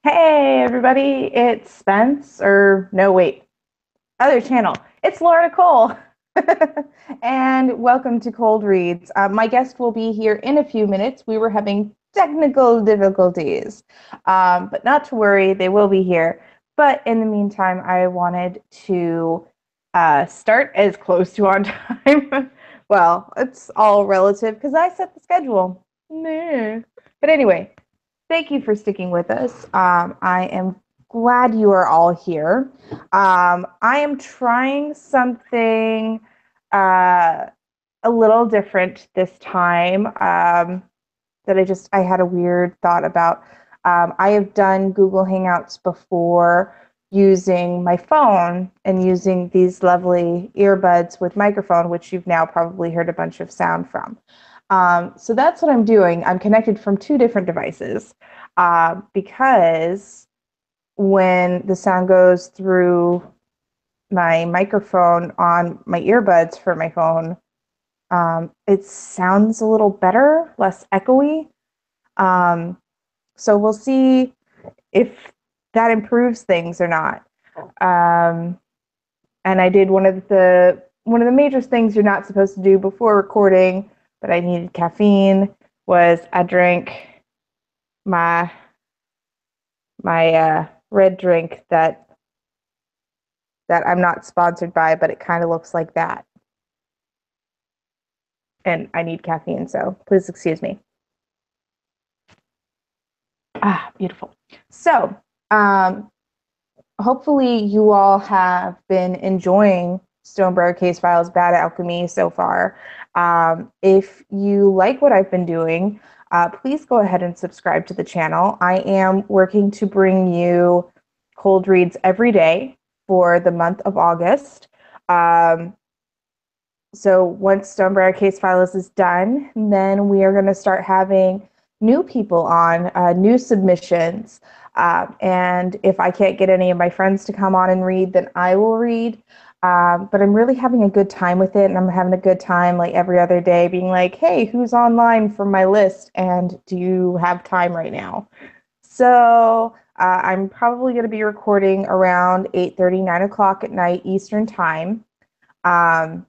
Hey everybody, it's Spence, or no wait, other channel. It's Laura Nicole. And welcome to Cold Reads. My guest will be here in a few minutes. We were having technical difficulties, but not to worry, they will be here. But in the meantime, I wanted to start as close to on time. Well, it's all relative because I set the schedule. But anyway, thank you for sticking with us. I am glad you are all here. I am trying something a little different this time that I had a weird thought about. I have done Google Hangouts before using my phone and using these lovely earbuds with microphone, which you've now probably heard a bunch of sound from. So that's what I'm doing. I'm connected from two different devices because when the sound goes through my microphone on my earbuds for my phone, it sounds a little better, less echoey. So we'll see if that improves things or not. And I did one of the major things you're not supposed to do before recording, but I needed caffeine, was I drank my red drink that I'm not sponsored by, but it kind of looks like that. And I need caffeine, so please excuse me. Beautiful. So, hopefully you all have been enjoying Stonebriar Casefiles Bad Alchemy so far. If you like what I've been doing, please go ahead and subscribe to the channel. I am working to bring you cold reads every day for the month of August. So once Stonebriar Casefiles is done, then we are going to start having new people on, new submissions. And if I can't get any of my friends to come on and read, then I will read. But I'm really having a good time with it, and I'm having a good time like every other day being like, hey, who's online from my list, and do you have time right now? So I'm probably going to be recording around 8:30, 9 o'clock at night Eastern time. I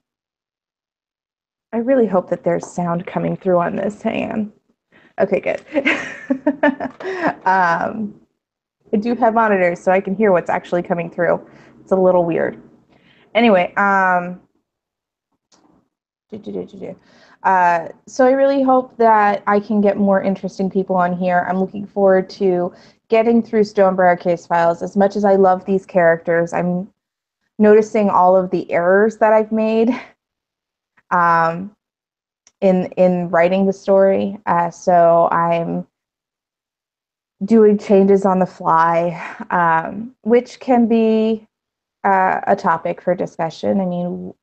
really hope that there's sound coming through on this. Hang on. Okay, good. I do have monitors, so I can hear what's actually coming through. It's a little weird. Anyway, so I really hope that I can get more interesting people on here. I'm looking forward to getting through Stonebriar Casefiles. As much as I love these characters, I'm noticing all of the errors that I've made in writing the story. So I'm doing changes on the fly, which can be a topic for discussion. I mean,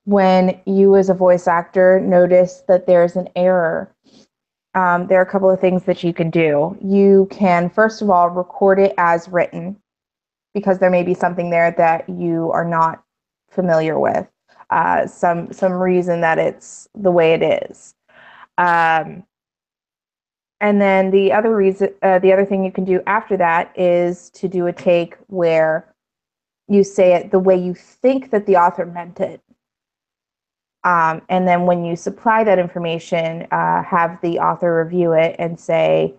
when you as a voice actor notice that there's an error, there are a couple of things that you can do. You can, first of all, record it as written, because there may be something there that you are not familiar with, some reason that it's the way it is. And then the other thing you can do after that is to do a take where you say it the way you think that the author meant it. And then when you supply that information, have the author review it and say,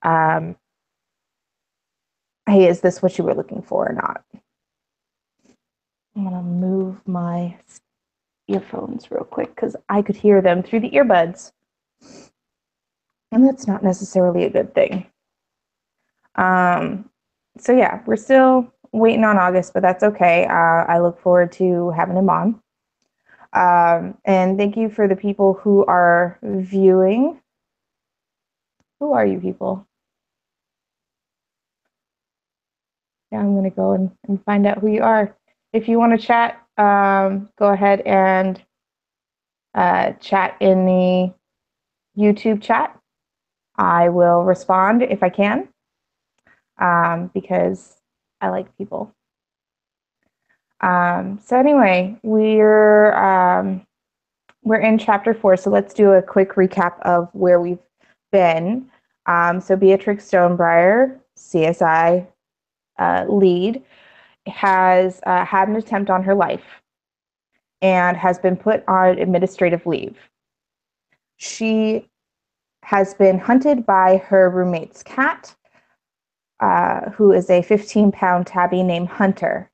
hey, is this what you were looking for or not? I'm going to move my earphones real quick because I could hear them through the earbuds. And that's not necessarily a good thing. So yeah, we're still waiting on August, but that's okay. I look forward to having him on. And thank you for the people who are viewing. Who are you people? Yeah, I'm going to go and find out who you are. If you want to chat, go ahead and chat in the YouTube chat. I will respond if I can, because I like people. So anyway, we're in chapter 4, so let's do a quick recap of where we've been. So Beatrix Stonebriar CSI lead, has had an attempt on her life and has been put on administrative leave. She has been hunted by her roommate's cat, who is a 15-pound tabby named Hunter.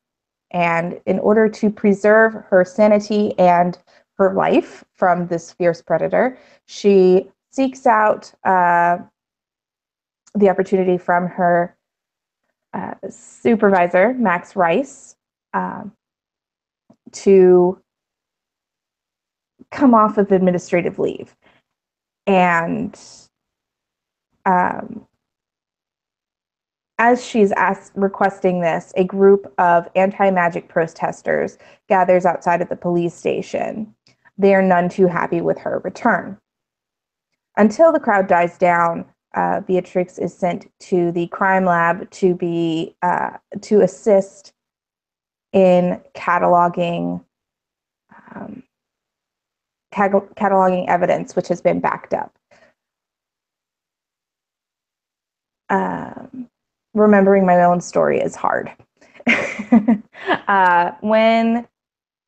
And in order to preserve her sanity and her life from this fierce predator, she seeks out the opportunity from her supervisor, Max Rice, to come off of administrative leave. And as she's requesting this, a group of anti-magic protesters gathers outside of the police station. They are none too happy with her return. Until the crowd dies down, Beatrix is sent to the crime lab to assist in cataloging evidence which has been backed up. Remembering my own story is hard. When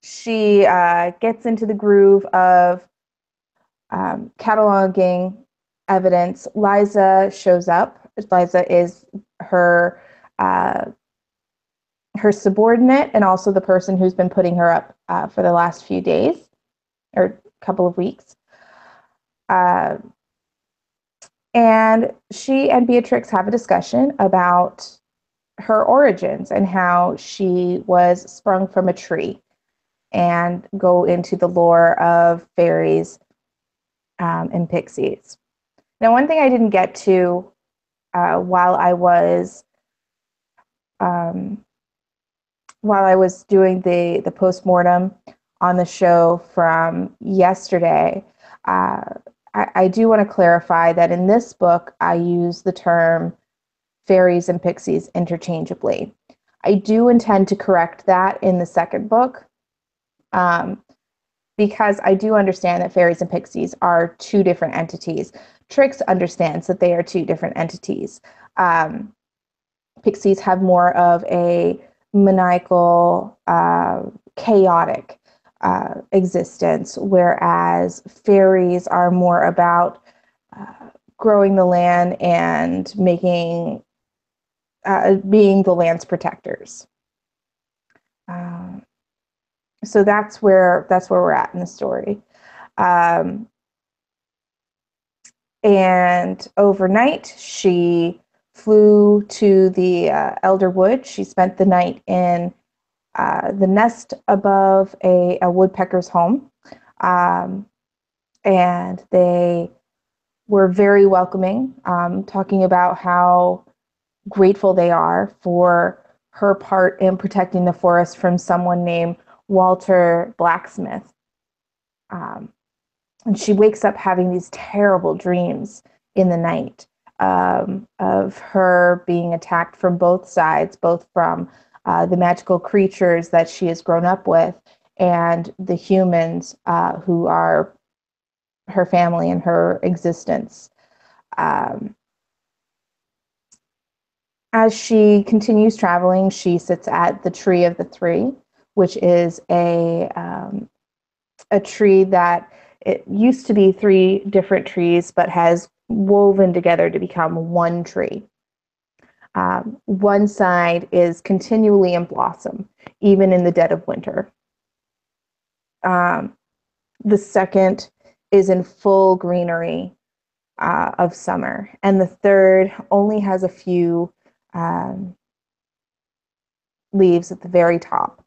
she gets into the groove of cataloging evidence, Liza shows up. Liza is her subordinate and also the person who's been putting her up for the last few days or couple of weeks. And she and Beatrix have a discussion about her origins and how she was sprung from a tree, and go into the lore of fairies and pixies. Now, one thing I didn't get to while I was doing the postmortem on the show from yesterday, I do want to clarify that in this book, I use the term fairies and pixies interchangeably. I do intend to correct that in the second book, because I do understand that fairies and pixies are two different entities. Trix understands that they are two different entities. Pixies have more of a maniacal, chaotic existence, whereas fairies are more about growing the land and being the land's protectors. So that's where we're at in the story. And overnight, she flew to the Elder Wood. She spent the night in the nest above a woodpecker's home. And they were very welcoming, talking about how grateful they are for her part in protecting the forest from someone named Walter Blacksmith. And she wakes up having these terrible dreams in the night of her being attacked from both sides, both from the magical creatures that she has grown up with and the humans who are her family and her existence. As she continues traveling, she sits at the Tree of the Three, which is a tree that it used to be three different trees, but has woven together to become one tree. One side is continually in blossom, even in the dead of winter. The second is in full greenery of summer, and the third only has a few leaves at the very top.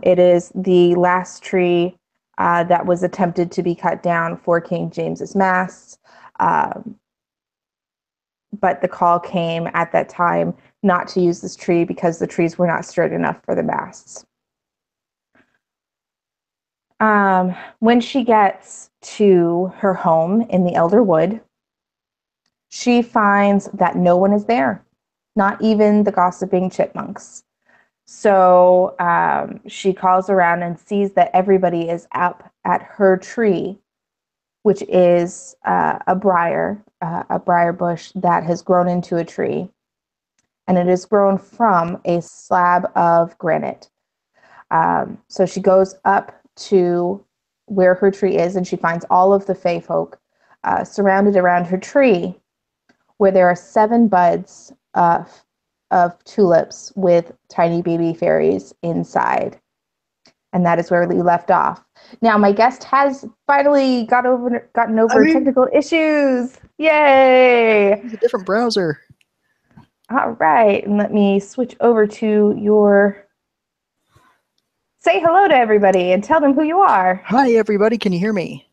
It is the last tree that was attempted to be cut down for King James's masts, but the call came at that time not to use this tree because the trees were not straight enough for the masts. When she gets to her home in the Elder Wood, she finds that no one is there, not even the gossiping chipmunks. So she calls around and sees that everybody is up at her tree, which is a briar bush that has grown into a tree. and it is grown from a slab of granite. So she goes up to where her tree is, and she finds all of the Fae folk surrounded around her tree, where there are 7 buds of tulips with tiny baby fairies inside. And that is where we left off. Now, my guest has finally gotten over technical issues. Yay! It's a different browser. All right, and let me switch over to your... Say hello to everybody and tell them who you are. Hi, everybody. Can you hear me?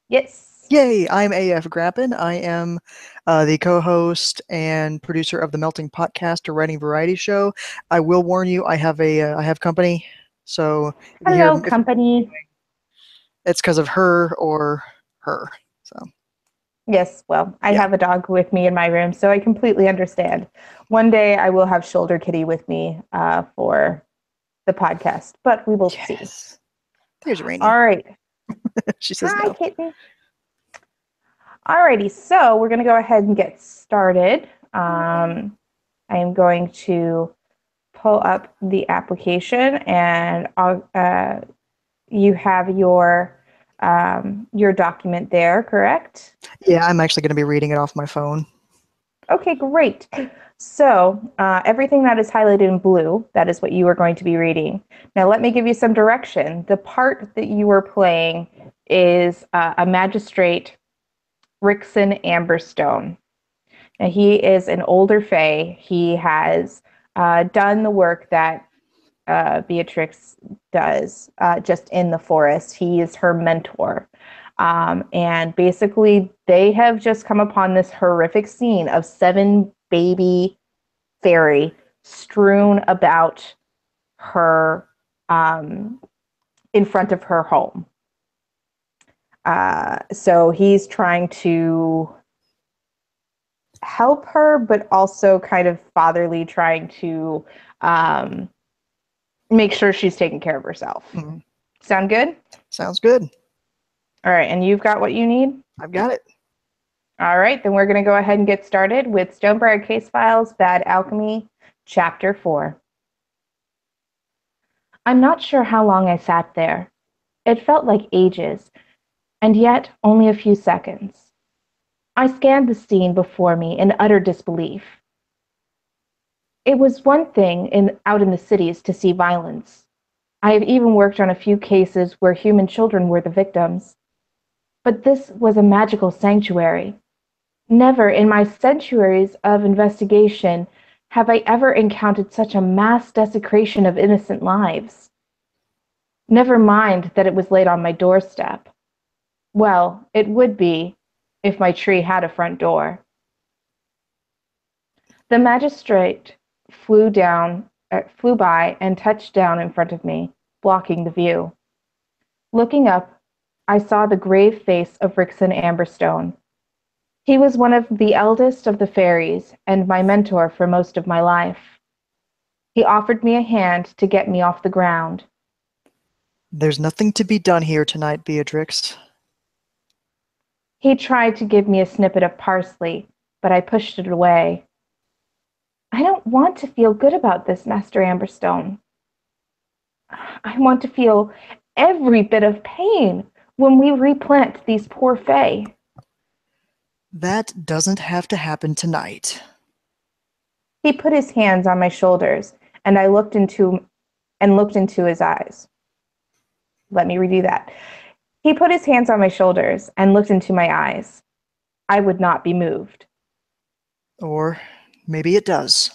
Yes. Yay! I'm AF Grappin. I am the co-host and producer of the Melting Podcast, a writing variety show. I will warn you, I have company, so if Hello, you hear, company. it's because of her or her. So. Yes, well, I Yeah. have a dog with me in my room, so I completely understand. One day I will have Shoulder Kitty with me for the podcast, but we will see. There's Rainy. All right. She says Hi, no. Kitten. Alrighty, so we're going to go ahead and get started. I am going to pull up the application, and you have your document there, correct? Yeah, I'm actually going to be reading it off my phone. Okay, great. So everything that is highlighted in blue, that is what you are going to be reading. Now, let me give you some direction. The part that you are playing is a magistrate, Rickson Amberstone. Now, he is an older Fae. He has done the work that Beatrix does just in the forest. He is her mentor. And basically, they have just come upon this horrific scene of 7 baby fairy strewn about her in front of her home. So he's trying to help her, but also kind of fatherly, trying to make sure she's taking care of herself. Mm-hmm. Sound good? Sounds good. All right, and you've got what you need? I've got it. All right, then we're going to go ahead and get started with Stonebriar Casefiles, Bad Alchemy, Chapter 4. I'm not sure how long I sat there. It felt like ages, and yet only a few seconds. I scanned the scene before me in utter disbelief. It was one thing out in the cities to see violence. I have even worked on a few cases where human children were the victims. But this was a magical sanctuary. Never in my centuries of investigation have I ever encountered such a mass desecration of innocent lives. Never mind that it was laid on my doorstep. Well, it would be if my tree had a front door. The magistrate flew by and touched down in front of me, blocking the view. Looking up, I saw the grave face of Rickson Amberstone. He was one of the eldest of the fairies and my mentor for most of my life. He offered me a hand to get me off the ground. There's nothing to be done here tonight, Beatrix. He tried to give me a snippet of parsley, but I pushed it away. I don't want to feel good about this, Master Amberstone. I want to feel every bit of pain when we replant these poor Fae. That doesn't have to happen tonight. He put his hands on my shoulders, and I looked into his eyes. Let me redo that. He put his hands on my shoulders and looked into my eyes. I would not be moved. Or maybe it does.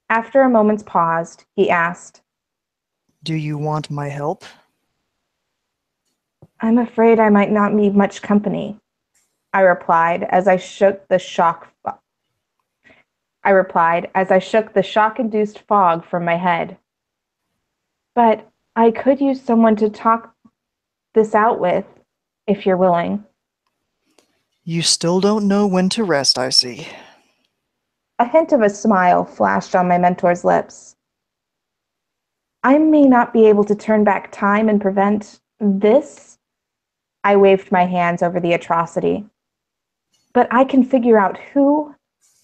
After a moment's pause, he asked, "Do you want my help?" I'm afraid I might not need much company, I replied as I shook the shock-induced fog from my head. But I could use someone to talk this out with, if you're willing. You still don't know when to rest, I see. A hint of a smile flashed on my mentor's lips. I may not be able to turn back time and prevent this. I waved my hands over the atrocity. But I can figure out who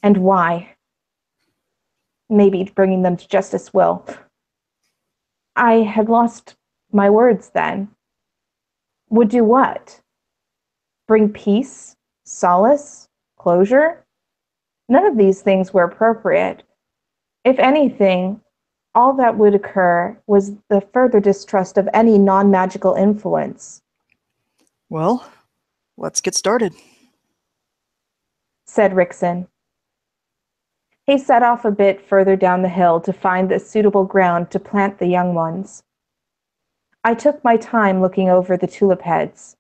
and why. maybe bringing them to justice will. I had lost my words then. Would do what? Bring peace, solace, closure? None of these things were appropriate. If anything, all that would occur was the further distrust of any non-magical influence, Well, let's get started. said Rickson. He set off a bit further down the hill to find the suitable ground to plant the young ones. I took my time looking over the tulip heads.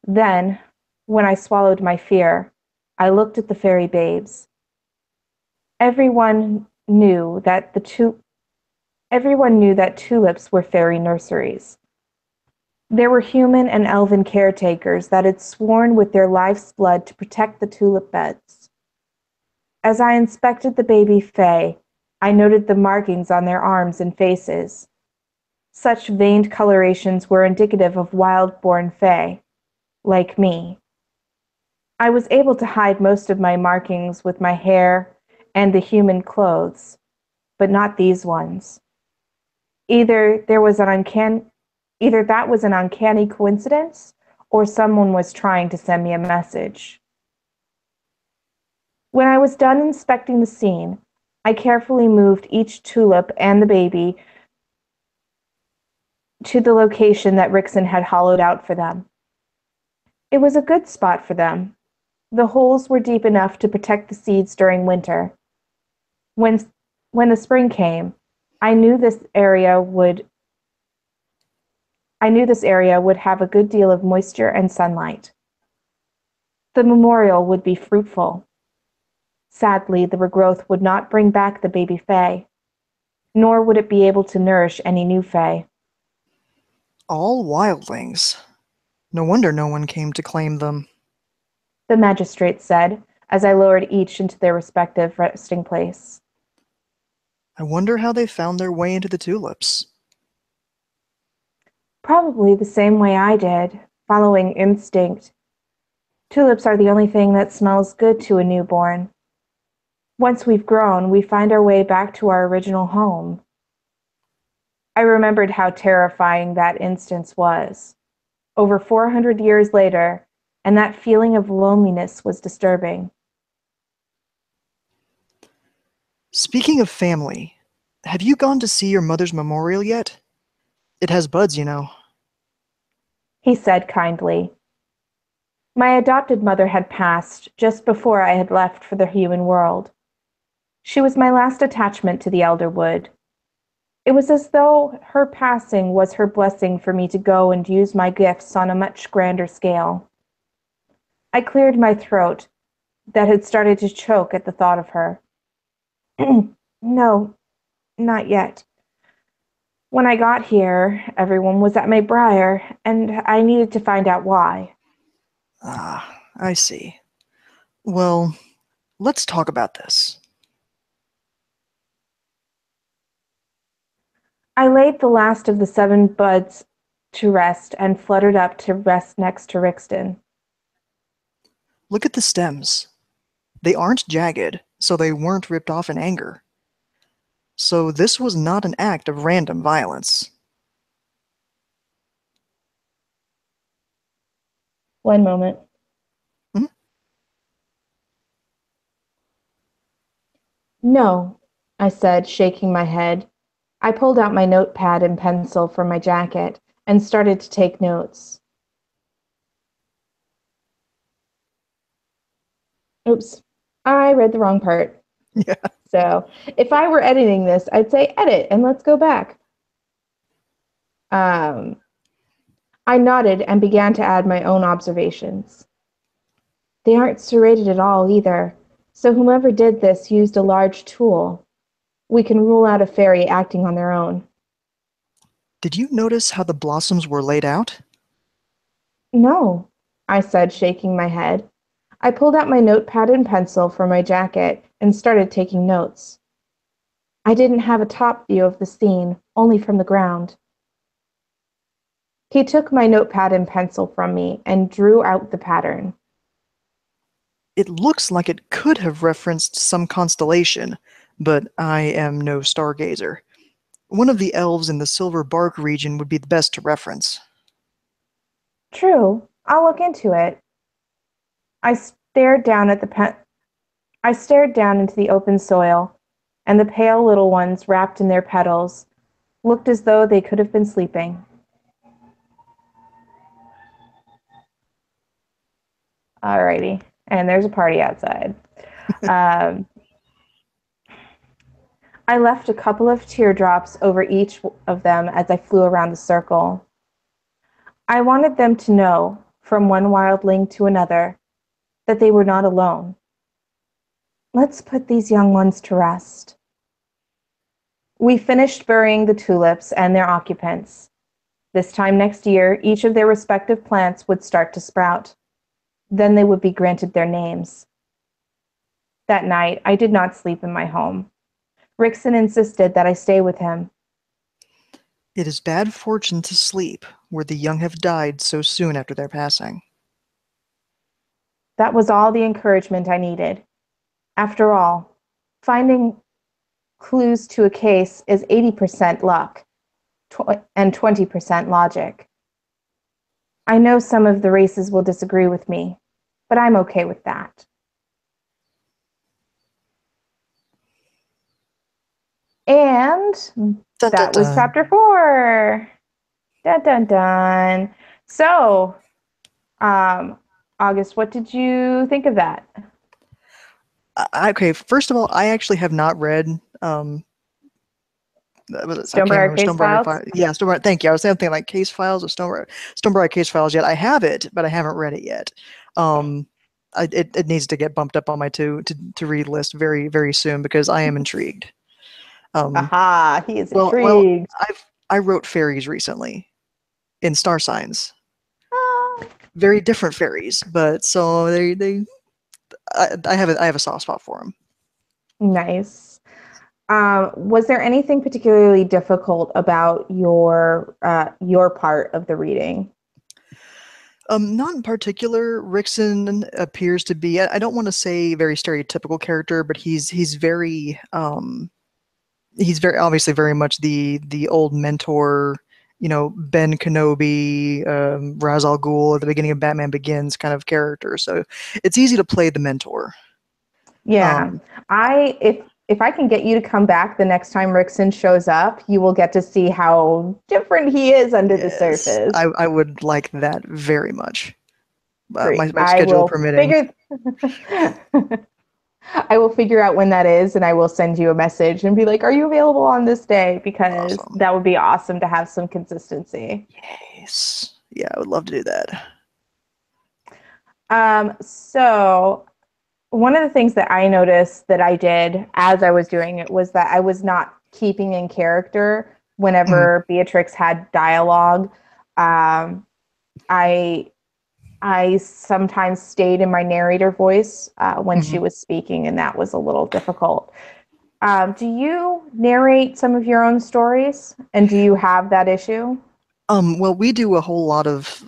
Then, when I swallowed my fear, I looked at the fairy babes. Everyone knew that tulips were fairy nurseries. There were human and elven caretakers that had sworn with their life's blood to protect the tulip beds. As I inspected the baby fae, I noted the markings on their arms and faces. Such veined colorations were indicative of wild-born fae, like me. I was able to hide most of my markings with my hair and the human clothes, but not these ones. Either that was an uncanny coincidence, or someone was trying to send me a message. When I was done inspecting the scene, I carefully moved each tulip and the baby to the location that Rickson had hollowed out for them. It was a good spot for them. The holes were deep enough to protect the seeds during winter. When the spring came, I knew this area would have a good deal of moisture and sunlight. The memorial would be fruitful. Sadly, the regrowth would not bring back the baby fae, nor would it be able to nourish any new fae. All wildlings. No wonder no one came to claim them. The magistrate said, as I lowered each into their respective resting place. I wonder how they found their way into the tulips. Probably the same way I did, following instinct. Tulips are the only thing that smells good to a newborn. Once we've grown, we find our way back to our original home. I remembered how terrifying that instance was. Over 400 years later, and that feeling of loneliness was disturbing. Speaking of family, have you gone to see your mother's memorial yet? It has buds, you know. He said kindly. My adopted mother had passed just before I had left for the human world. She was my last attachment to the Elderwood. It was as though her passing was her blessing for me to go and use my gifts on a much grander scale. I cleared my throat that had started to choke at the thought of her. No, not yet. When I got here, everyone was at my briar, and I needed to find out why. Ah, I see. Well, let's talk about this. I laid the last of the 7 buds to rest and fluttered up to rest next to Rixton. Look at the stems. They aren't jagged, so they weren't ripped off in anger. So this was not an act of random violence. One moment. Hmm? No, I said, shaking my head. I pulled out my notepad and pencil from my jacket and started to take notes. Oops, I read the wrong part. Yeah. So if I were editing this, I'd say edit and let's go back. I nodded and began to add my own observations. They aren't serrated at all either, so whomever did this used a large tool. We can rule out a fairy acting on their own. Did you notice how the blossoms were laid out? No, I said, shaking my head. I pulled out my notepad and pencil from my jacket and started taking notes. I didn't have a top view of the scene, only from the ground. He took my notepad and pencil from me and drew out the pattern. It looks like it could have referenced some constellation, but I am no stargazer. One of the elves in the Silver Bark region would be the best to reference. True. I'll look into it. I stared down at the I stared down into the open soil, and the pale little ones wrapped in their petals looked as though they could have been sleeping. Alrighty. And there's a party outside. Um, I left a couple of teardrops over each of them as I flew around the circle. I wanted them to know, from one wildling to another, that they were not alone. Let's put these young ones to rest. We finished burying the tulips and their occupants. This time next year, each of their respective plants would start to sprout. Then they would be granted their names. That night, I did not sleep in my home. Rickson insisted that I stay with him. It is bad fortune to sleep where the young have died so soon after their passing. That was all the encouragement I needed. After all, finding clues to a case is 80% luck and 20% logic. I know some of the races will disagree with me, but I'm okay with that. And Dun, dun, that was dun. chapter 4. Dun, dun, dun. So, August, what did you think of that? Okay, first of all, I actually have not read I can't Stonebriar remember Stonebriar Casefiles? Files. Yeah, Stonebriar. Thank you. I was thinking like Case Files or Stonebriar Case Files yet. I have it, but I haven't read it yet. It needs to get bumped up on my to read list very very soon because I am intrigued. Um, Aha, he is well, intrigued. I wrote fairies recently in star signs. Ah, Very different fairies, but so I have a soft spot for them. nice. Was there anything particularly difficult about your part of the reading? Not in particular. Rickson appears to be, I don't want to say very stereotypical character, but he's very obviously very much the old mentor, Ben Kenobi, Ra's al Ghul at the beginning of Batman Begins kind of character. So it's easy to play the mentor. Yeah, Um, I if I can get you to come back the next time Rickson shows up, you will get to see how different he is under the yes, surface. I would like that very much. Great. My schedule permitting. I will figure out when that is and I will send you a message and be like, "Are you available on this day?" Because Awesome. that would be awesome to have some consistency. Yes. Yeah, I would love to do that. So one of the things that I noticed that I did as I was doing it was that I was not keeping in character Mhm. whenever Beatrix had dialogue. Um, I I sometimes stayed in my narrator voice when she Mhm. was speaking, and that was a little difficult. Do you narrate some of your own stories, and do you have that issue? Well, we do a whole lot of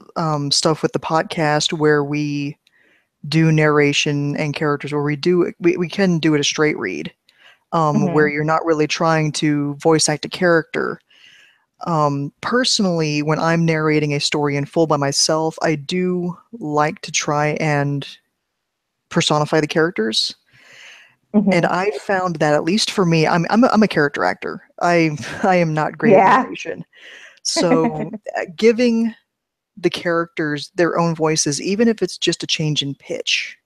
stuff with the podcast where we do narration and characters where we can do it a straight read, where Mm-hmm. you're not really trying to voice act a character. Personally, when I'm narrating a story in full by myself, I do like to try and personify the characters. And Mm-hmm. I found that at least for me, I'm a character actor. I am not great at Yeah. narration. So giving the characters their own voices, even if it's just a change in pitch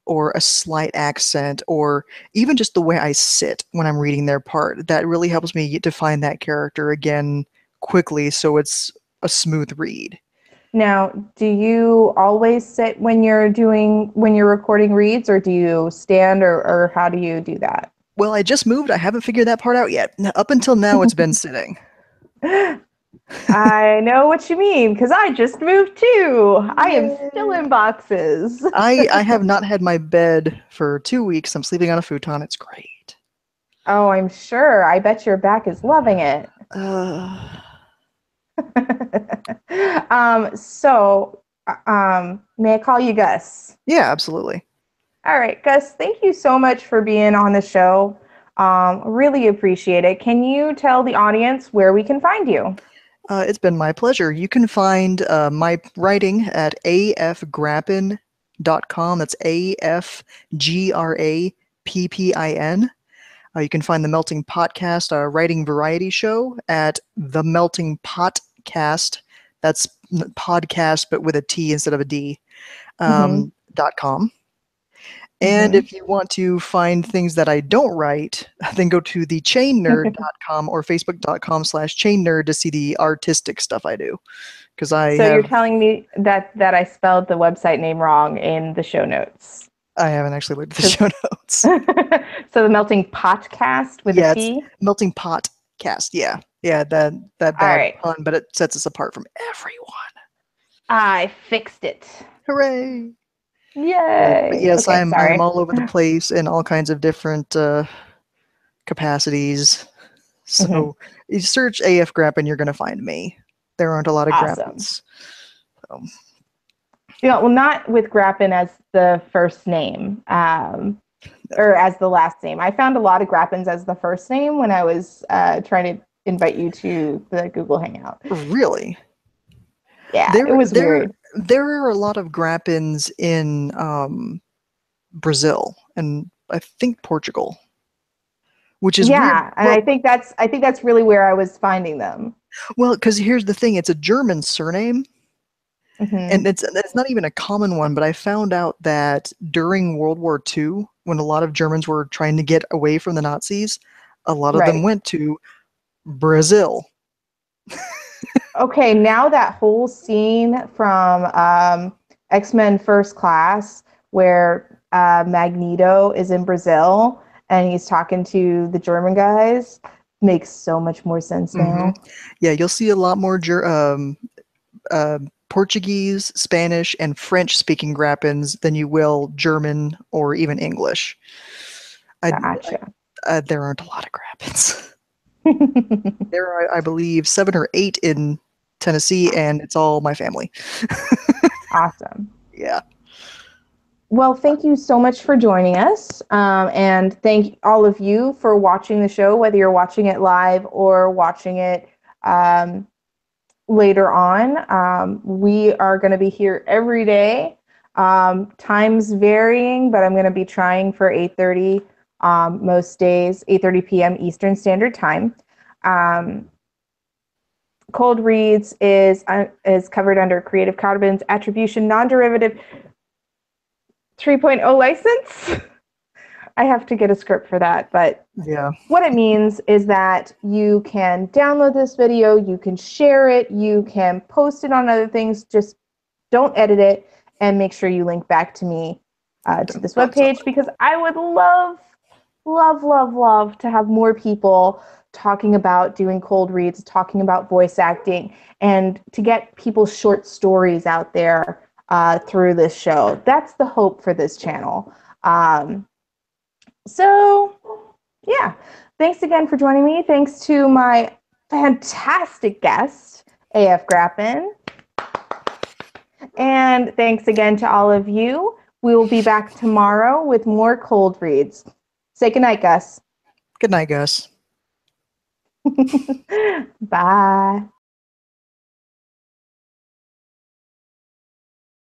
or a slight accent or even just the way I sit when I'm reading their part, that really helps me define that character again quickly so it's a smooth read. Now, do you always sit when you're recording reads, or do you stand, or how do you do that? Well, I just moved. I haven't figured that part out yet. Up until now, it's been sitting. I know what you mean because I just moved too. I am still Yay. in boxes. I have not had my bed for 2 weeks. I'm sleeping on a futon. It's great. Oh, I'm sure. I bet your back is loving it. Uh, May I call you Gus? yeah, absolutely. All right, Gus, thank you so much for being on the show. Really appreciate it. Can you tell the audience where we can find you? It's been my pleasure. You can find my writing at afgrappin.com. That's AFGRAPPIN. You can find the Melting Potcast, a writing variety show, at the Melting Potcast. That's podcast, but with a T instead of a D. Mm-hmm. .com. And Mm-hmm. if you want to find things that I don't write, then go to thechainnerd.com or facebook.com/chainnerd to see the artistic stuff I do. Because So you're telling me that I spelled the website name wrong in the show notes. I haven't actually looked at the show notes. So the Melting Potcast with a Yeah, it's T? Melting Potcast. Yeah. Yeah, that All bad right. pun, but it sets us apart from everyone. I fixed it. Hooray. But Yay. yes, Okay, I'm sorry. all over the place in all kinds of different capacities. Mhm. So you search AF Grappin, you're going to find me. There aren't a lot of Awesome. Grappins. So, Yeah, well, not with Grappin as the first name, no. or as the last name. I found a lot of Grappins as the first name when I was trying to invite you to the Google Hangout. Really? Yeah, it There, was there, weird. there are a lot of Grappins in Brazil and I think Portugal, which is weird. Yeah, and I think that's really where I was finding them. Well, because here's the thing: it's a German surname, Hmm. and it's not even a common one. But I found out that during World War II, when a lot of Germans were trying to get away from the Nazis, a lot of them Right. went to Brazil. Okay, now that whole scene from X-Men First Class where Magneto is in Brazil and he's talking to the German guys makes so much more sense Hmm. now. Yeah, you'll see a lot more Portuguese, Spanish, and French-speaking Grappins than you will German or even English. I, Gotcha. there aren't a lot of Grappins. There are, I believe, 7 or 8 in Tennessee, and it's all my family. Awesome. Yeah. Well, thank you so much for joining us. And thank all of you for watching the show, whether you're watching it live or watching it um, later on. We are going to be here every day. Times varying, but I'm going to be trying for 8:30 most days, 8:30 p.m. Eastern Standard Time. Um, Cold Reads is covered under Creative Commons Attribution Non-Derivative 3.0 license. I have to get a script for that, but Yeah. what it means is that you can download this video, you can share it, you can post it on other things, just don't edit it, and make sure you link back to me to this Not so webpage because I would love, love, love, love to have more people talking about doing cold reads, talking about voice acting, and to get people's short stories out there through this show. That's the hope for this channel. So, yeah, thanks again for joining me. Thanks to my fantastic guest, AF Grappin. And thanks again to all of you. We will be back tomorrow with more cold reads. Say goodnight, Gus. Good night, Gus. Bye.